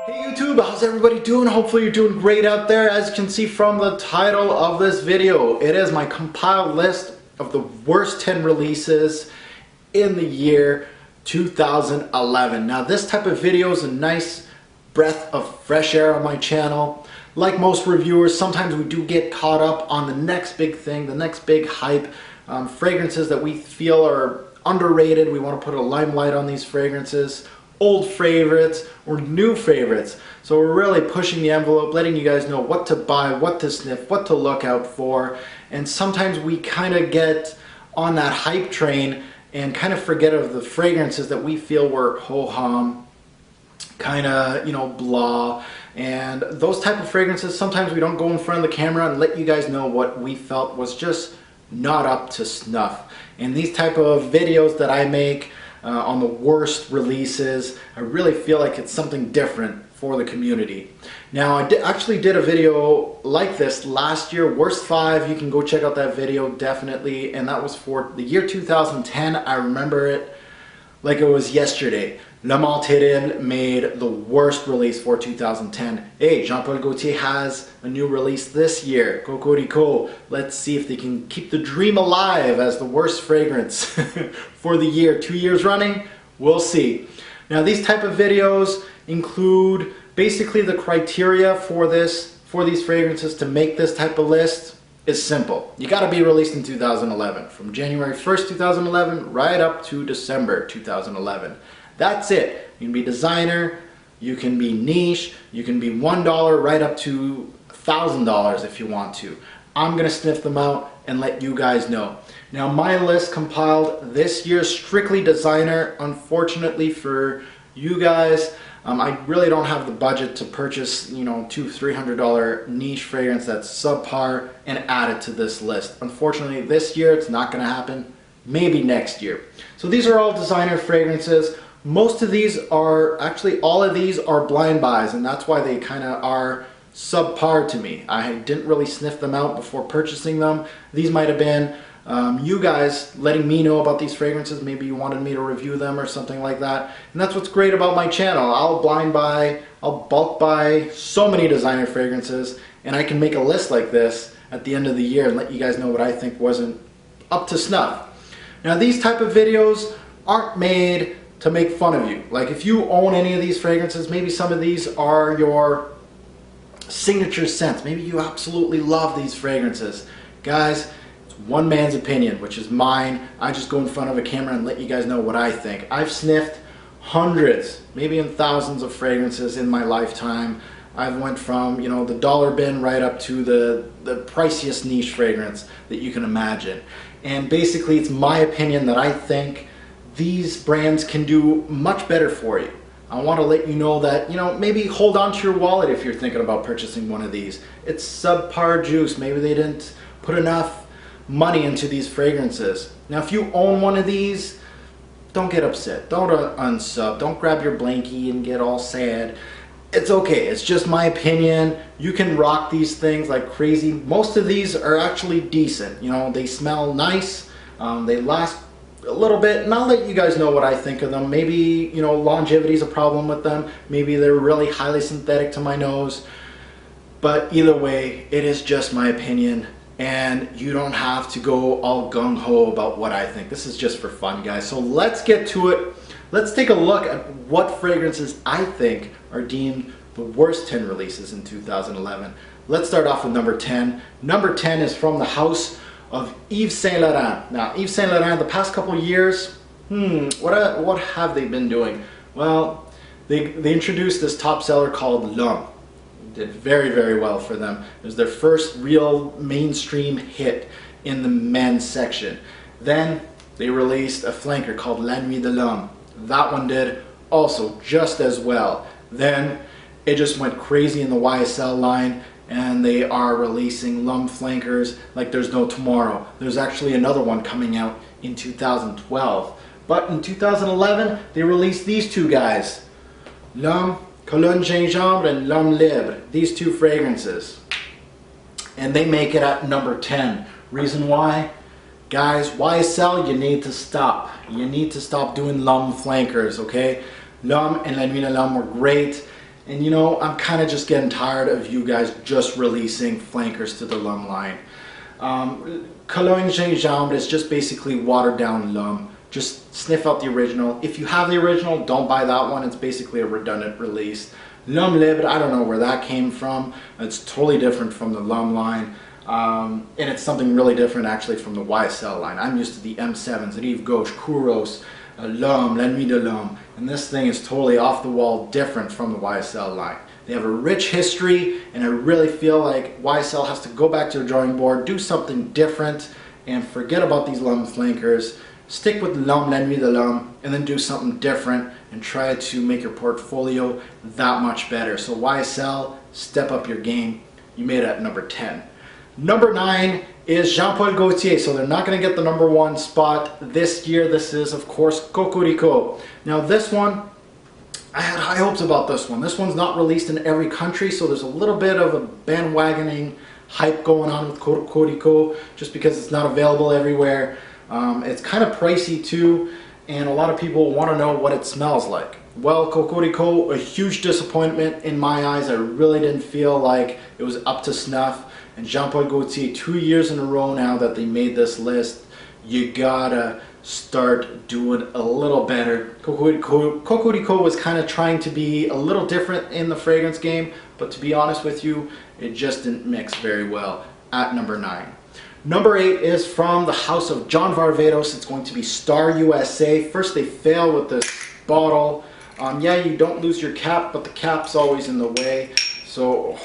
Hey YouTube, how's everybody doing? Hopefully you're doing great out there. As you can see from the title of this video, it is my compiled list of the worst 10 releases in the year 2011. Now this type of video is a nice breath of fresh air on my channel. Like most reviewers, sometimes we do get caught up on the next big thing, the next big hype, fragrances that we feel are underrated. We want to put a limelight on these fragrances. Old favorites or new favorites. So we're really pushing the envelope, letting you guys know what to buy, what to sniff, what to look out for. And sometimes we kind of get on that hype train and kind of forget of the fragrances that we feel were ho-hum, kind of, blah. And those type of fragrances, sometimes we don't go in front of the camera and let you guys know what we felt was just not up to snuff. And these type of videos that I make on the worst releases, I really feel like it's something different for the community. Now I actually did a video like this last year, Worst 5, you can go check out that video definitely, and that was for the year 2010. I remember it like it was yesterday. Le Male Terrible made the worst release for 2010. Hey, Jean-Paul Gaultier has a new release this year, Cocorico. Let's see if they can keep the dream alive as the worst fragrance for the year. 2 years running, we'll see. Now these type of videos include basically the criteria for these fragrances to make this type of list is simple. You gotta be released in 2011, from January 1st, 2011, right up to December 2011. That's it. You can be designer, you can be niche, you can be $1 right up to $1,000 if you want to. I'm gonna sniff them out and let you guys know. Now my list compiled this year, strictly designer. Unfortunately for you guys, I really don't have the budget to purchase, $200-300 niche fragrance that's subpar and add it to this list. Unfortunately, this year it's not going to happen. Maybe next year. So these are all designer fragrances. Most of these are, actually all of these are blind buys, and that's why they kind of are subpar to me. I didn't really sniff them out before purchasing them. These might have been you guys letting me know about these fragrances. Maybe you wanted me to review them or something like that. And that's what's great about my channel. I'll blind buy, I'll bulk buy so many designer fragrances, and I can make a list like this at the end of the year and let you guys know what I think wasn't up to snuff. Now these type of videos aren't made to make fun of you. Like if you own any of these fragrances, maybe some of these are your signature scents. Maybe you absolutely love these fragrances. Guys, it's one man's opinion, which is mine. I just go in front of a camera and let you guys know what I think. I've sniffed hundreds, maybe in thousands of fragrances in my lifetime. I've went from, the dollar bin right up to the priciest niche fragrance that you can imagine. And basically it's my opinion that I think these brands can do much better for you. I want to let you know that, maybe hold on to your wallet if you're thinking about purchasing one of these. It's subpar juice. Maybe they didn't put enough money into these fragrances. Now if you own one of these, don't get upset. Don't unsub. Don't grab your blankie and get all sad. It's okay. It's just my opinion. You can rock these things like crazy. Most of these are actually decent. They smell nice. They last a little bit, and I'll let you guys know what I think of them. Maybe, longevity is a problem with them. Maybe they're really highly synthetic to my nose. But either way, it is just my opinion, and you don't have to go all gung-ho about what I think. This is just for fun, guys. So let's get to it. Let's take a look at what fragrances I think are deemed the worst 10 releases in 2011. Let's start off with number 10. Number 10 is from the house of Yves Saint Laurent. Now, Yves Saint Laurent, the past couple years, what have they been doing? Well, they introduced this top seller called L'Homme. Did very, very well for them. It was their first real mainstream hit in the men's section. Then they released a flanker called La Nuit de l'Homme. That one did also just as well. Then it just went crazy in the YSL line, and they are releasing L'Homme flankers like there's no tomorrow. There's actually another one coming out in 2012. But in 2011, they released these two guys, L'Homme Cologne Gingembre and L'Homme Libre. These two fragrances. And they make it at number 10. Reason why? Guys, YSL, you need to stop. You need to stop doing L'Homme flankers, okay? L'Homme and La Nuit de l'Homme were great. And you know, I'm kind of just getting tired of you guys just releasing flankers to the Lum line. Cologne Gingembre is just basically watered down Lum. Just sniff out the original. If you have the original, don't buy that one. It's basically a redundant release. Lum Libre, I don't know where that came from. It's totally different from the Lum line. And it's something really different actually from the YSL line. I'm used to the M7s, Rive Gauche, Kouros, Lum, L'Ennemi de Lum. And this thing is totally off the wall different from the YSL line. They have a rich history, and I really feel like YSL has to go back to the drawing board, do something different, and forget about these Lum flankers. Stick with Lum, L'Ennemi de Lum, and then do something different and try to make your portfolio that much better. So YSL, step up your game. You made it at number 10. Number 9 is Jean-Paul Gaultier, so they're not going to get the number 1 spot this year. This is, of course, Cocorico. Now this one, I had high hopes about this one. This one's not released in every country, so there's a little bit of a bandwagoning hype going on with Cocorico just because it's not available everywhere. It's kind of pricey too, and a lot of people want to know what it smells like. Well, Cocorico, a huge disappointment in my eyes. I really didn't feel like it was up to snuff. And Jean-Paul Gaultier, 2 years in a row now that they made this list, you gotta start doing a little better. Cocorico was kind of trying to be a little different in the fragrance game, but to be honest with you, it just didn't mix very well at number 9. Number 8 is from the house of John Varvatos. It's going to be Star USA. First they fail with this bottle. Yeah, you don't lose your cap, but the cap's always in the way. So,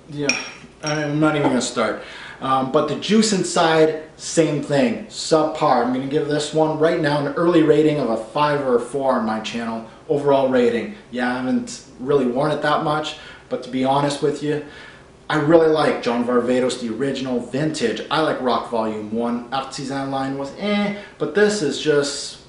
yeah, I'm not even going to start. But the juice inside, same thing, subpar. I'm going to give this one right now an early rating of a 5 or a 4 on my channel. Overall rating. Yeah, I haven't really worn it that much, but to be honest with you, I really like John Varvatos, the original vintage. I like Rock Volume 1. Artisan line was but this is just,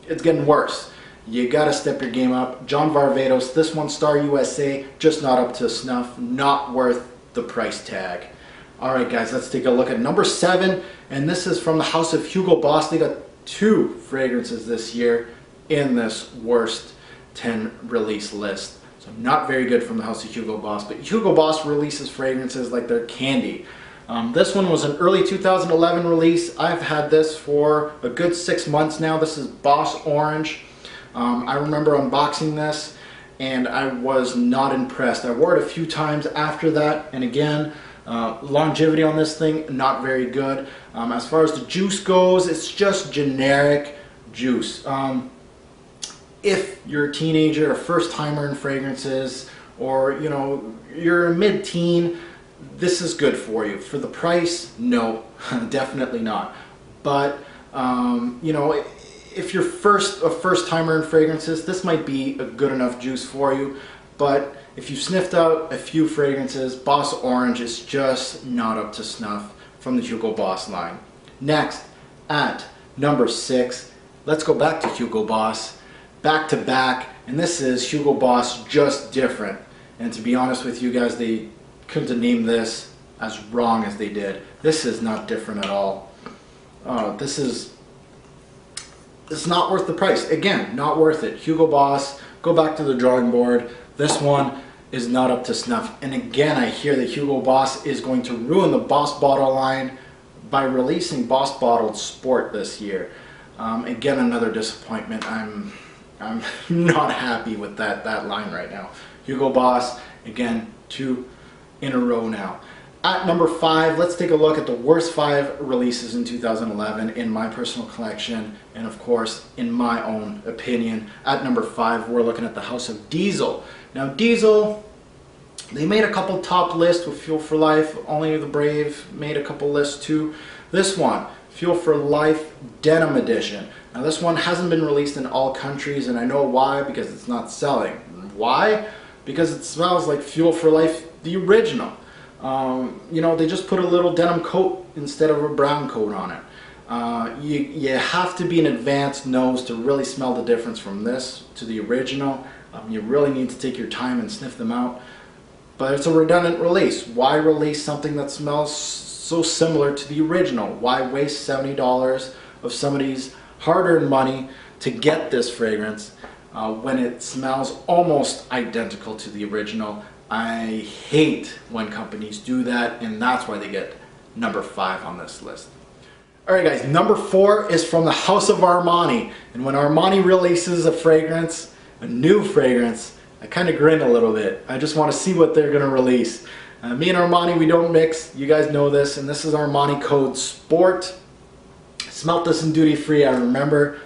it's getting worse. You gotta step your game up. John Varvatos, this one, Star USA, just not up to snuff, not worth the price tag. Alright guys, let's take a look at number 7, and this is from the house of Hugo Boss. They got 2 fragrances this year in this worst 10 release list. So not very good from the house of Hugo Boss, but Hugo Boss releases fragrances like they're candy. This one was an early 2011 release. I've had this for a good 6 months now. This is Boss Orange. I remember unboxing this and I was not impressed. I wore it a few times after that, and again, longevity on this thing, not very good. As far as the juice goes, it's just generic juice. If you're a teenager, a first timer in fragrances, or you know, you're a mid-teen, this is good for you. For the price, no, definitely not. But you know, if you're a first timer in fragrances, this might be a good enough juice for you. But if you've sniffed out a few fragrances, Boss Orange is just not up to snuff from the Hugo Boss line. Next, at number 6, let's go back to Hugo Boss. Back to back, and this is Hugo Boss Just Different. And to be honest with you guys, they couldn't have named this as wrong as they did. This is not different at all. It's not worth the price. Again, not worth it. Hugo Boss, go back to the drawing board. This one is not up to snuff. And again, I hear that Hugo Boss is going to ruin the Boss Bottle line by releasing Boss Bottled Sport this year. Again, another disappointment. I'm not happy with that line right now. Hugo Boss, again, 2 in a row now. At number 5, let's take a look at the worst 5 releases in 2011 in my personal collection, and of course, in my own opinion. At number 5, we're looking at the house of Diesel. Now, Diesel, they made a couple top lists with Fuel for Life. Only the Brave made a couple lists too. This one, Fuel for Life Denim Edition. Now this one hasn't been released in all countries, and I know why, because it's not selling. Why? Because it smells like Fuel for Life, the original. You know, they just put a little denim coat instead of a brown coat on it. You have to be an advanced nose to really smell the difference from this to the original. You really need to take your time and sniff them out. But it's a redundant release. Why release something that smells so similar to the original? Why waste $70 of somebody's hard-earned money to get this fragrance when it smells almost identical to the original. I hate when companies do that, and that's why they get number 5 on this list. Alright guys, number 4 is from the House of Armani. And when Armani releases a fragrance, a new fragrance, I kind of grin a little bit. I just want to see what they're going to release. Me and Armani, we don't mix. You guys know this. And this is Armani Code Sport. Smelt this in duty free, I remember.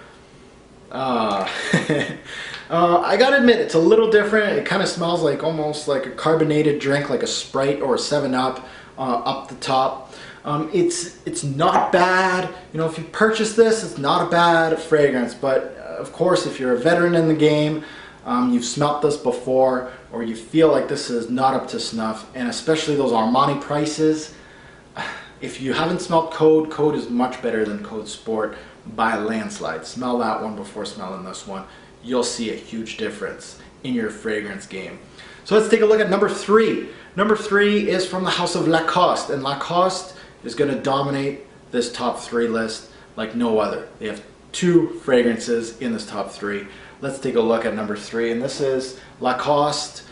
I gotta admit, it's a little different. It kind of smells like almost like a carbonated drink, like a Sprite or a 7-Up up the top. It's not bad. You know, if you purchase this, it's not a bad fragrance. But of course, if you're a veteran in the game, you've smelt this before, or you feel like this is not up to snuff, and especially those Armani prices, if you haven't smelt Code, Code is much better than Code Sport by a landslide. Smell that one before smelling this one. You'll see a huge difference in your fragrance game. So let's take a look at number 3. Number 3 is from the House of Lacoste, and Lacoste is going to dominate this top 3 list like no other. They have 2 fragrances in this top 3. Let's take a look at number 3, and this is Lacoste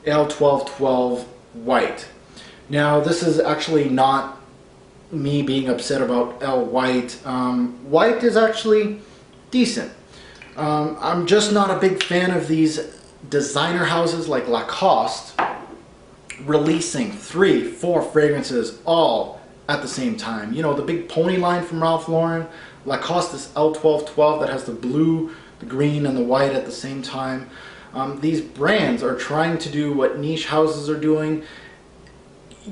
L1212 White. Now this is actually not me being upset about L White. White is actually decent. I'm just not a big fan of these designer houses like Lacoste releasing 3, 4 fragrances all at the same time. You know, the big pony line from Ralph Lauren, Lacoste is L1212 that has the blue, the green, and the white at the same time. These brands are trying to do what niche houses are doing.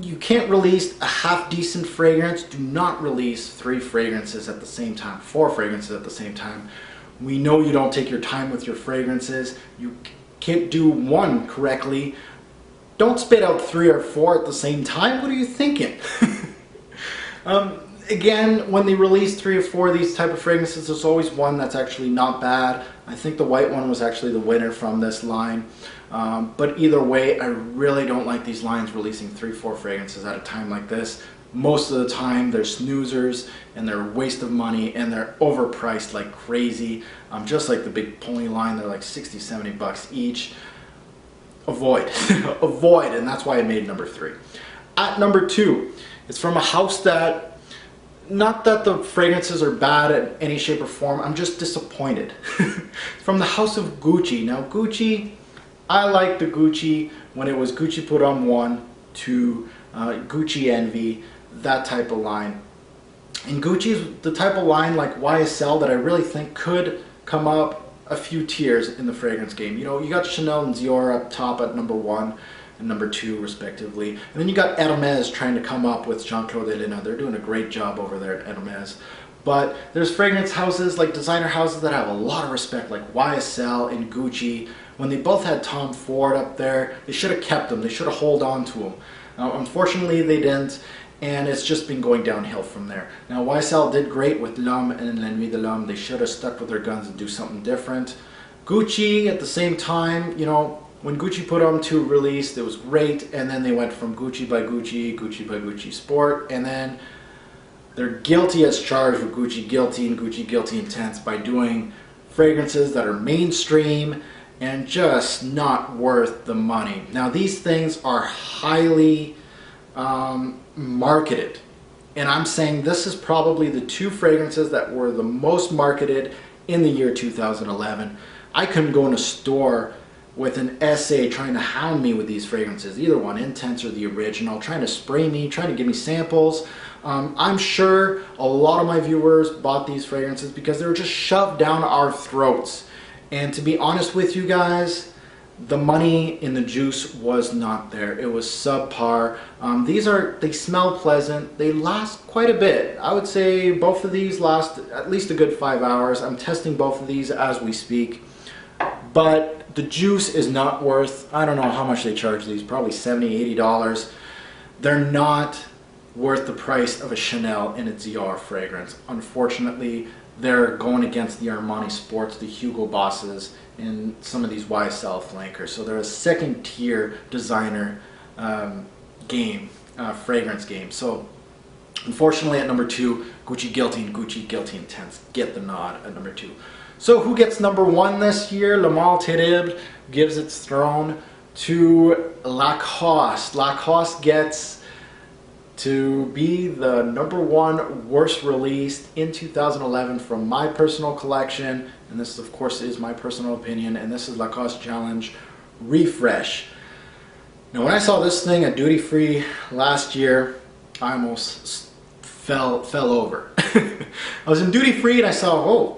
You can't release a half decent fragrance. Do not release 3 fragrances at the same time, 4 fragrances at the same time. We know you don't take your time with your fragrances. You can't do 1 correctly. Don't spit out 3 or 4 at the same time. What are you thinking? Again, when they release 3 or 4 of these type of fragrances, there's always one that's actually not bad. I think the white one was actually the winner from this line. But either way, I really don't like these lines releasing 3 or 4 fragrances at a time like this. Most of the time they're snoozers and they're a waste of money and they're overpriced like crazy. Just like the big pony line, they're like 60, 70 bucks each. Avoid. Avoid, and that's why I made number 3. At number 2, it's from a house that, not that the fragrances are bad in any shape or form, I'm just disappointed. From the House of Gucci. Now Gucci, I like the Gucci when it was Gucci Put On 1 to Gucci Envy, that type of line. And Gucci is the type of line like YSL that I really think could come up a few tiers in the fragrance game. You know, you got Chanel and Dior up top at number 1 and number 2 respectively. And then you got Hermes trying to come up with Jean-Claude Elena. They're doing a great job over there at Hermes. But there's fragrance houses, like designer houses, that have a lot of respect, like YSL and Gucci. When they both had Tom Ford up there, they should have kept them. They should have held on to them. Unfortunately, they didn't, and it's just been going downhill from there. Now, YSL did great with L'Homme and La Nuit de l'Homme. They should have stuck with their guns and do something different. Gucci, at the same time, you know, when Gucci Put On 2 released, it was great, and then they went from Gucci by Gucci, Gucci by Gucci Sport, and then they're guilty as charged with Gucci Guilty and Gucci Guilty Intense by doing fragrances that are mainstream and just not worth the money. Now these things are highly marketed, and I'm saying this is probably the 2 fragrances that were the most marketed in the year 2011. I couldn't go in a store with an SA trying to hound me with these fragrances, either one, Intense or the original, trying to spray me, trying to give me samples. I'm sure a lot of my viewers bought these fragrances because they were just shoved down our throats. And to be honest with you guys, the money in the juice was not there. It was subpar. They smell pleasant. They last quite a bit. I would say both of these last at least a good 5 hours. I'm testing both of these as we speak. But the juice is not worth, I don't know how much they charge these, probably $70, $80. They're not worth the price of a Chanel and a Dior fragrance. Unfortunately, they're going against the Armani Sports, the Hugo Bosses, and some of these YSL flankers. So they're a second tier designer fragrance game. So unfortunately at number 2, Gucci Guilty and Gucci Guilty Intense get the nod at number 2. So who gets number 1 this year? Le Male Terrible gives its throne to Lacoste. Lacoste gets to be the number 1 worst released in 2011 from my personal collection. And this, of course, is my personal opinion. And this is Lacoste Challenge Refresh. Now, when I saw this thing at duty free last year, I almost fell over. I was in duty free and I saw, oh,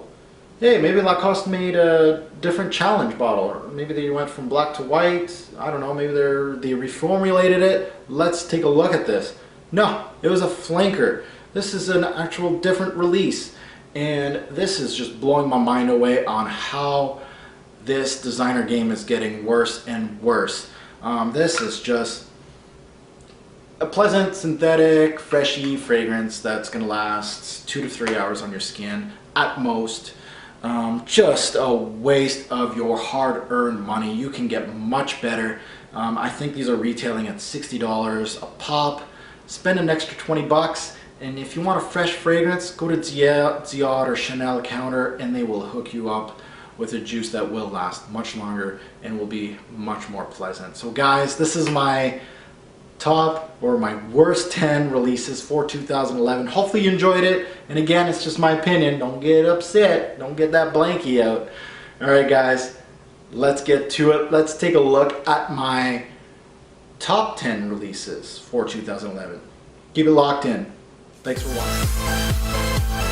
hey, maybe Lacoste made a different challenge bottle, or maybe they went from black to white. I don't know, maybe they reformulated it. Let's take a look at this. No, it was a flanker. This is an actual different release, and this is just blowing my mind away on how this designer game is getting worse and worse. This is just a pleasant, synthetic, freshy fragrance that's going to last 2 to 3 hours on your skin at most. Just a waste of your hard-earned money. You can get much better. I think these are retailing at $60 a pop. Spend an extra 20 bucks, and if you want a fresh fragrance, go to Dior or Chanel counter and they will hook you up with a juice that will last much longer and will be much more pleasant. So guys, this is my top or my worst 10 releases for 2011. Hopefully you enjoyed it, and again, it's just my opinion. Don't get upset, don't get that blankie out. Alright guys, let's get to it. Let's take a look at my top 10 releases for 2011. Keep it locked in. Thanks for watching.